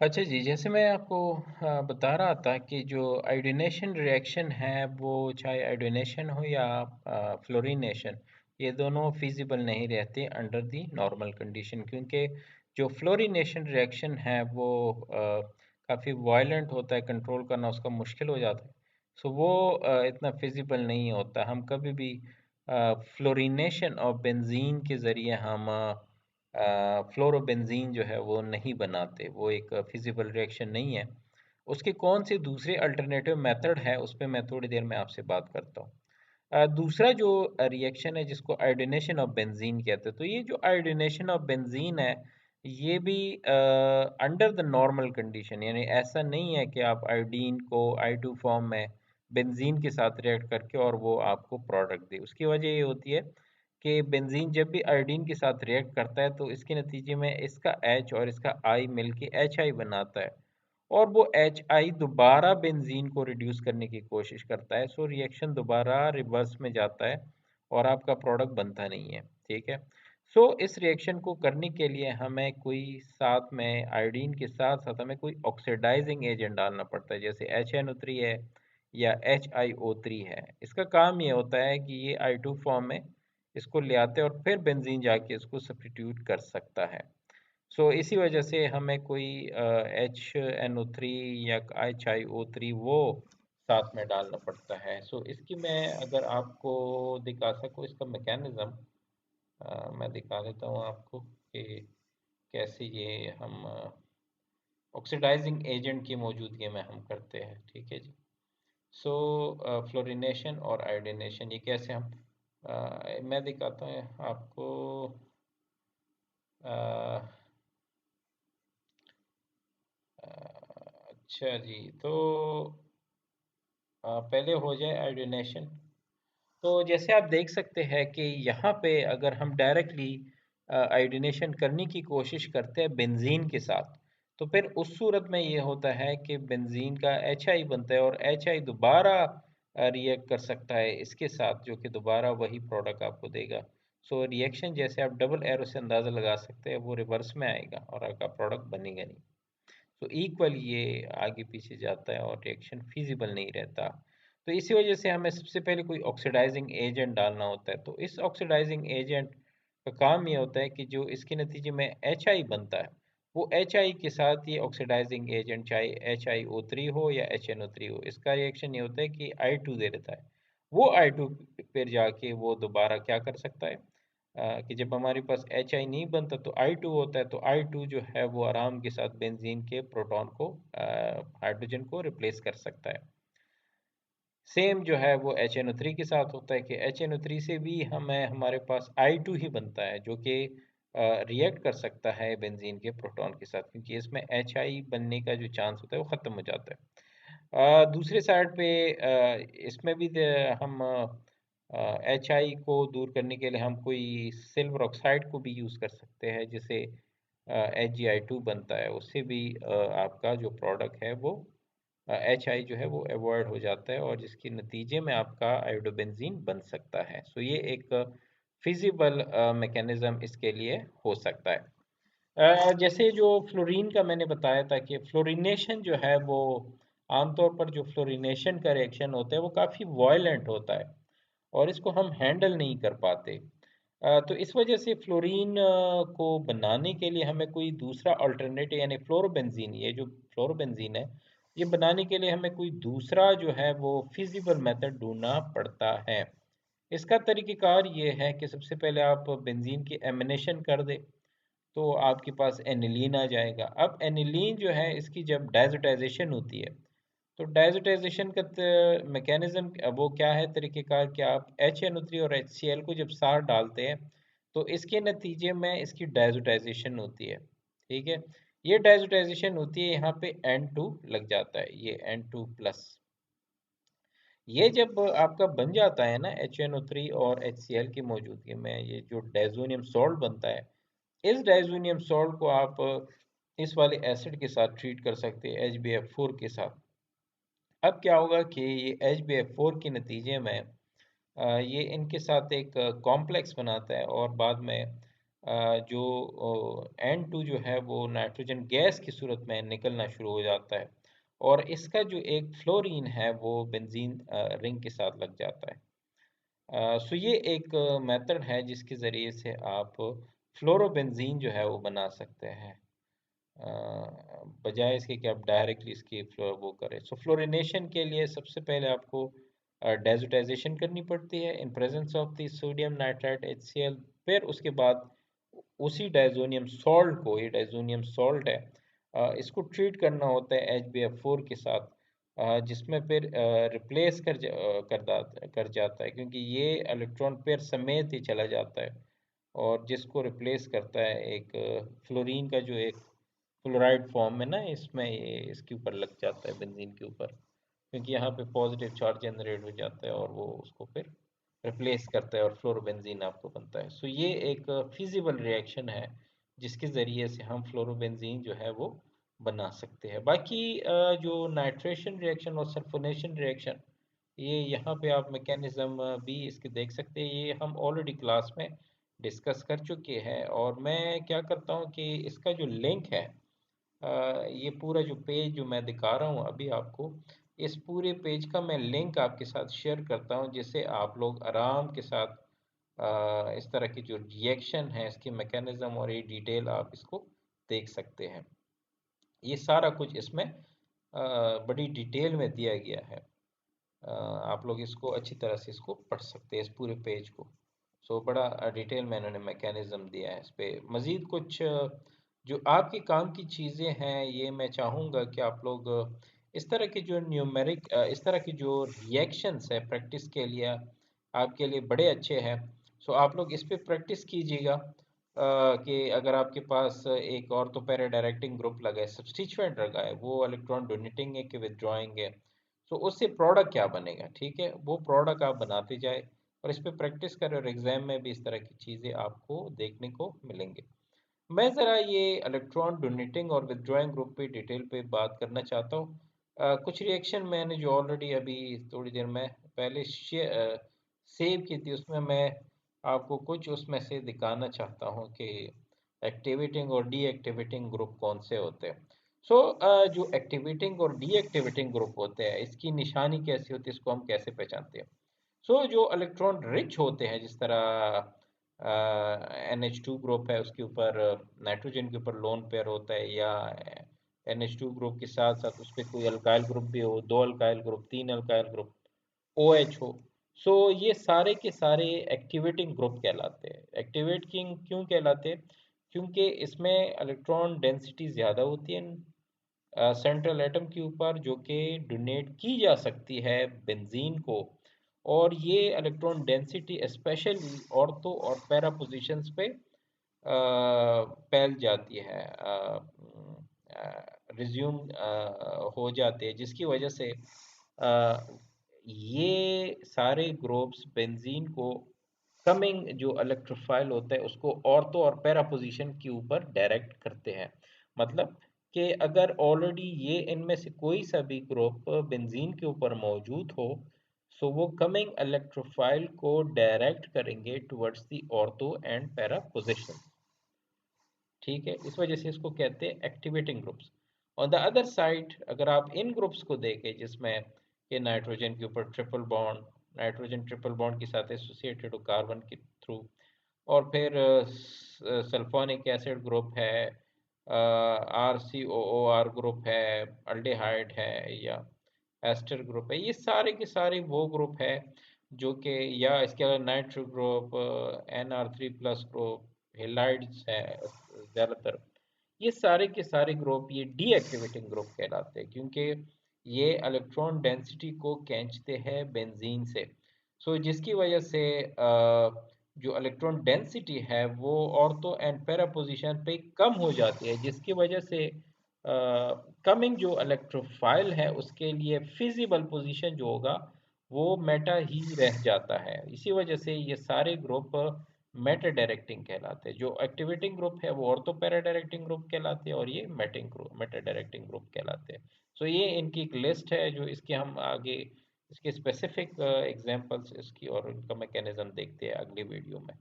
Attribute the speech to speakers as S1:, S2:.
S1: अच्छा जी, जैसे मैं आपको बता रहा था कि जो आयोडीनेशन रिएक्शन है वो चाहे आयोडीनेशन हो या फ्लोरीनेशन, ये दोनों फिजिबल नहीं रहते अंडर दी नॉर्मल कंडीशन, क्योंकि जो फ्लोरीनेशन रिएक्शन है वो काफ़ी वायलेंट होता है, कंट्रोल करना उसका मुश्किल हो जाता है। सो वो इतना फिजिबल नहीं होता। हम कभी भी फ्लोरीनेशन और बेंजीन के ज़रिए हम फ्लोरोबेंजीन जो है वो नहीं बनाते, वो एक फिजिबल रिएक्शन नहीं है। उसके कौन से दूसरे अल्टरनेटिव मेथड है, उस पर मैं थोड़ी देर में आपसे बात करता हूँ। दूसरा जो रिएक्शन है जिसको आयोडीनेशन ऑफ बेंजीन कहते हैं, तो ये जो आयोडीनेशन ऑफ बेंजीन है ये भी अंडर द नॉर्मल कंडीशन, यानी ऐसा नहीं है कि आप आयोडीन को I2 फॉर्म में बेंजीन के साथ रिएक्ट करके और वो आपको प्रोडक्ट दे। उसकी वजह ये होती है कि बेंजीन जब भी आयोडीन के साथ रिएक्ट करता है तो इसके नतीजे में इसका H और इसका I मिलके HI बनाता है, और वो HI दोबारा बेंजीन को रिड्यूस करने की कोशिश करता है। सो रिएक्शन दोबारा रिवर्स में जाता है और आपका प्रोडक्ट बनता नहीं है। ठीक है। सो इस रिएक्शन को करने के लिए हमें कोई साथ में आयोडीन के साथ साथ हमें कोई ऑक्सीडाइजिंग एजेंट डालना पड़ता है, जैसे HNO3 है या HiO3 है। इसका काम ये होता है कि ये I2 फॉर्म में इसको ले आते हैं और फिर बेंजीन जाके इसको सब्स्टिट्यूट कर सकता है। सो इसी वजह से हमें कोई HNO3 या HiO3 वो साथ में डालना पड़ता है। सो इसकी मैं अगर आपको दिखा सकूँ इसका मैकेनिज्म, मैं दिखा देता हूँ आपको कि कैसे ये हम ऑक्सीडाइजिंग एजेंट की मौजूदगी में हम करते हैं। ठीक है जी। सो फ्लोरिनेशन और आयोडीनेशन ये कैसे हम मैं दिखाता हूँ आपको। अ, अच्छा जी, तो पहले हो जाए आयोडीनेशन। तो जैसे आप देख सकते हैं कि यहाँ पे अगर हम डायरेक्टली आयोडीनेशन करने की कोशिश करते हैं बेंजीन के साथ, तो फिर उस सूरत में ये होता है कि बेंजीन का HI बनता है और HI दोबारा रिएक्ट कर सकता है इसके साथ, जो कि दोबारा वही प्रोडक्ट आपको देगा। सो रिएक्शन जैसे आप डबल एरो से अंदाज़ा लगा सकते हैं, वो रिवर्स में आएगा और आपका प्रोडक्ट बनेगा नहीं। तो इक्वल ये आगे पीछे जाता है और रिएक्शन फिजिबल नहीं रहता। तो इसी वजह से हमें सबसे पहले कोई ऑक्सीडाइजिंग एजेंट डालना होता है। तो इस ऑक्सीडाइजिंग एजेंट का काम ये होता है कि जो इसके नतीजे में HI बनता है, वो HI के साथ ये ऑक्सीडाइजिंग एजेंट, चाहे HiO3 हो या HNO3 हो, इसका रिएक्शन ये होता है कि I2 दे देता है। वो I2 फिर जाके वो दोबारा क्या कर सकता है कि जब हमारे पास HI नहीं बनता तो I2 होता है, तो I2 जो है वो आराम के साथ बेंजीन के प्रोटॉन को, हाइड्रोजन को रिप्लेस कर सकता है। सेम जो है वो HNO3 के साथ होता है कि HNO3 से भी हमें हमारे पास I2 ही बनता है, जो कि रिएक्ट कर सकता है बेंजीन के प्रोटॉन के साथ, क्योंकि इसमें HI बनने का जो चांस होता है वो ख़त्म हो जाता है। दूसरे साइड पे इसमें भी हम HI को दूर करने के लिए हम कोई सिल्वर ऑक्साइड को भी यूज़ कर सकते हैं, जिससे HgI2 बनता है। उससे भी आपका जो प्रोडक्ट है वो HI जो है वो अवॉइड हो जाता है और जिसके नतीजे में आपका आयोडोबेंजीन बन सकता है। सो ये एक फिजिबल मैकेनिज्म इसके लिए हो सकता है। जैसे जो फ्लोरीन का मैंने बताया था कि फ्लोरीनेशन जो है वो आमतौर पर जो फ्लोरीनेशन का रिएक्शन होता है वो काफ़ी वायलेंट होता है और इसको हम हैंडल नहीं कर पाते। तो इस वजह से फ्लोरीन को बनाने के लिए हमें कोई दूसरा अल्टरनेटिव, यानी फ्लोरोबेंजीन, ये जो फ्लोरोबेंजीन है ये बनाने के लिए हमें कोई दूसरा जो है वो फिजिबल मेथड ढूंढना पड़ता है। इसका तरीक़ेकार ये है कि सबसे पहले आप बेंजीन की एमिनेशन कर दें, तो आपके पास एनिलीन आ जाएगा। अब एनिलीन जो है इसकी जब डायज़ोटाइज़ेशन होती है, तो डायज़ोटाइज़ेशन का मैकेनिज़्म वो क्या है, तरीक़ेकार कि आप HNO3 और HCl को जब साथ डालते हैं तो इसके नतीजे में इसकी डायज़ोटाइज़ेशन होती है। ठीक है। ये डायज़ोटाइज़ेशन होती है, यहाँ पे N2 लग जाता है, ये N2 प्लस। ये जब आपका बन जाता है ना HNO3 और HCl की मौजूदगी में, ये जो डायज़ोनियम सॉल्ट बनता है, इस डायज़ोनियम सॉल्ट को आप इस वाले एसिड के साथ ट्रीट कर सकते हैं, HbF4 के साथ। अब क्या होगा कि ये HbF4 के नतीजे में ये इनके साथ एक कॉम्प्लेक्स बनाता है और बाद में जो N2 जो है वो नाइट्रोजन गैस की सूरत में निकलना शुरू हो जाता है और इसका जो एक फ्लोरीन है वो बेंजीन रिंग के साथ लग जाता है। सो ये एक मेथड है जिसके ज़रिए से आप फ्लोरोबेंजीन जो है वो बना सकते हैं, बजाय इसके कि आप डायरेक्टली इसकी वो करें। सो फ्लोरिनेशन के लिए सबसे पहले आपको डेजोटाइजेशन करनी पड़ती है in presence of the sodium nitrite HCl। फिर उसके बाद उसी डाइजोनियम सॉल्ट को, ये डाइजोनियम सॉल्ट है, इसको ट्रीट करना होता है HbF4 के साथ, जिसमें फिर रिप्लेस कर जाता है, क्योंकि ये इलेक्ट्रॉन पेयर समेत ही चला जाता है और जिसको रिप्लेस करता है एक फ्लोरीन का जो एक क्लोराइड फॉर्म में ना, इसमें ये इसके ऊपर लग जाता है बेंजीन के ऊपर, क्योंकि यहाँ पे पॉजिटिव चार्ज जनरेट हो जाता है और वो उसको फिर रिप्लेस करता है और फ्लोरोबेंजीन आपको बनता है। सो ये एक फिजिबल रिएक्शन है जिसके ज़रिए से हम फ्लोरोबेंजीन जो है वो बना सकते हैं। बाकी जो नाइट्रेशन रिएक्शन और सल्फोनेशन रिएक्शन, ये यहाँ पे आप मैकेनिज्म भी इसके देख सकते हैं, ये हम ऑलरेडी क्लास में डिस्कस कर चुके हैं। और मैं क्या करता हूँ कि इसका जो लिंक है, ये पूरा जो पेज जो मैं दिखा रहा हूँ अभी आपको, इस पूरे पेज का मैं लिंक आपके साथ शेयर करता हूँ, जिससे आप लोग आराम के साथ इस तरह की जो रिएक्शन है इसकी मैकेनिज्म और ये डिटेल आप इसको देख सकते हैं। ये सारा कुछ इसमें बड़ी डिटेल में दिया गया है। आप लोग इसको अच्छी तरह से इसको पढ़ सकते हैं, इस पूरे पेज को। सो बड़ा डिटेल में इन्होंने मैकेनिज्म दिया है इस पे। मज़ीद कुछ जो आपके काम की चीज़ें हैं, ये मैं चाहूँगा कि आप लोग इस तरह की जो न्यूमेरिक इस तरह की जो रिएक्शंस है प्रैक्टिस के लिए आपके लिए बड़े अच्छे हैं। सो आप लोग इस पे प्रैक्टिस कीजिएगा कि अगर आपके पास एक और तो पैरा डायरेक्टिंग ग्रुप लगा है, सब्स्टिट्यूएंट लगा है, वो इलेक्ट्रॉन डोनेटिंग है कि विदड्रॉइंग है, तो उससे प्रोडक्ट क्या बनेगा, ठीक है, वो प्रोडक्ट आप बनाते जाए और इस पे प्रैक्टिस करें और एग्जाम में भी इस तरह की चीज़ें आपको देखने को मिलेंगे। मैं ज़रा ये इलेक्ट्रॉन डोनेटिंग और विदड्रॉइंग ग्रुप पे डिटेल पे बात करना चाहता हूँ। कुछ रिएक्शन मैंने जो ऑलरेडी अभी थोड़ी देर में पहले सेव की थी, उसमें मैं आपको कुछ उसमें से दिखाना चाहता हूँ कि एक्टिवेटिंग और डीएक्टिवेटिंग ग्रुप कौन से होते हैं। सो जो एक्टिवेटिंग और डीएक्टिवेटिंग ग्रुप होते हैं, इसकी निशानी कैसी होती है, इसको हम कैसे पहचानते हैं। सो जो इलेक्ट्रॉन रिच होते हैं, जिस तरह NH2 ग्रुप है, उसके ऊपर नाइट्रोजन के ऊपर लोन पेयर होता है, या NH2 ग्रुप के साथ साथ उस पर कोई अल्काइल ग्रुप भी हो, दो अल्काइल ग्रुप, तीन अल्काइल ग्रुप, OH हो। सो ये सारे के सारे एक्टिवेटिंग ग्रुप कहलाते हैं। एक्टिवेटिंग क्यों कहलाते हैं? क्योंकि इसमें इलेक्ट्रॉन डेंसिटी ज़्यादा होती है सेंट्रल एटम के ऊपर, जो कि डोनेट की जा सकती है बेंजीन को, और ये इलेक्ट्रॉन डेंसिटी स्पेशली ऑर्थो और पैरा पोजीशंस पे फैल जाती है, रिज्यूम हो जाती है, जिसकी वजह से ये सारे ग्रुप्स बेंजीन को कमिंग जो इलेक्ट्रोफाइल होता है उसको ऑर्थो और पैरा पोजीशन के ऊपर डायरेक्ट करते हैं। मतलब कि अगर ऑलरेडी ये इनमें से कोई सा भी ग्रुप बेंजीन के ऊपर मौजूद हो, सो वो कमिंग इलेक्ट्रोफाइल को डायरेक्ट करेंगे towards the ortho and para position, ठीक है। इस वजह से इसको कहते हैं activating groups. On the other side अगर आप इन ग्रुप्स को देखें जिसमें कि नाइट्रोजन के ऊपर triple bond, nitrogen triple bond के साथ एसोसिएटेड हो कार्बन के थ्रू, और फिर सल्फोनिक एसिड ग्रुप है, RCOOR ग्रुप है, अल्डिहाइड है, या एस्टर ग्रुप है, ये सारे के सारे वो ग्रुप है जो कि, या इसके अलावा nitro group, NR3+ group, halides है ज़्यादातर, ये सारे के सारे ग्रुप ये डीएक्टिवेटिंग ग्रुप कहलाते हैं, क्योंकि ये इलेक्ट्रॉन डेंसिटी को खींचते हैं बेंजीन से। सो जिसकी वजह से जो इलेक्ट्रॉन डेंसिटी है वो ऑर्थो एंड पैरा पोजीशन पे कम हो जाती है, जिसकी वजह से कमिंग जो इलेक्ट्रोफाइल है उसके लिए फिजिबल पोजीशन जो होगा वो मेटा ही रह जाता है। इसी वजह से ये सारे ग्रुप मेटा डायरेक्टिंग कहलाते हैं। जो एक्टिवेटिंग ग्रुप है वो ऑर्थो पैरा डायरेक्टिंग ग्रुप कहलाते हैं और ये मेटा डायरेक्टिंग ग्रुप कहलाते हैं। सो ये इनकी एक लिस्ट है, जो इसके हम आगे इसके स्पेसिफिक एग्जांपल्स इसकी और इनका मैकेनिज्म देखते हैं अगली वीडियो में।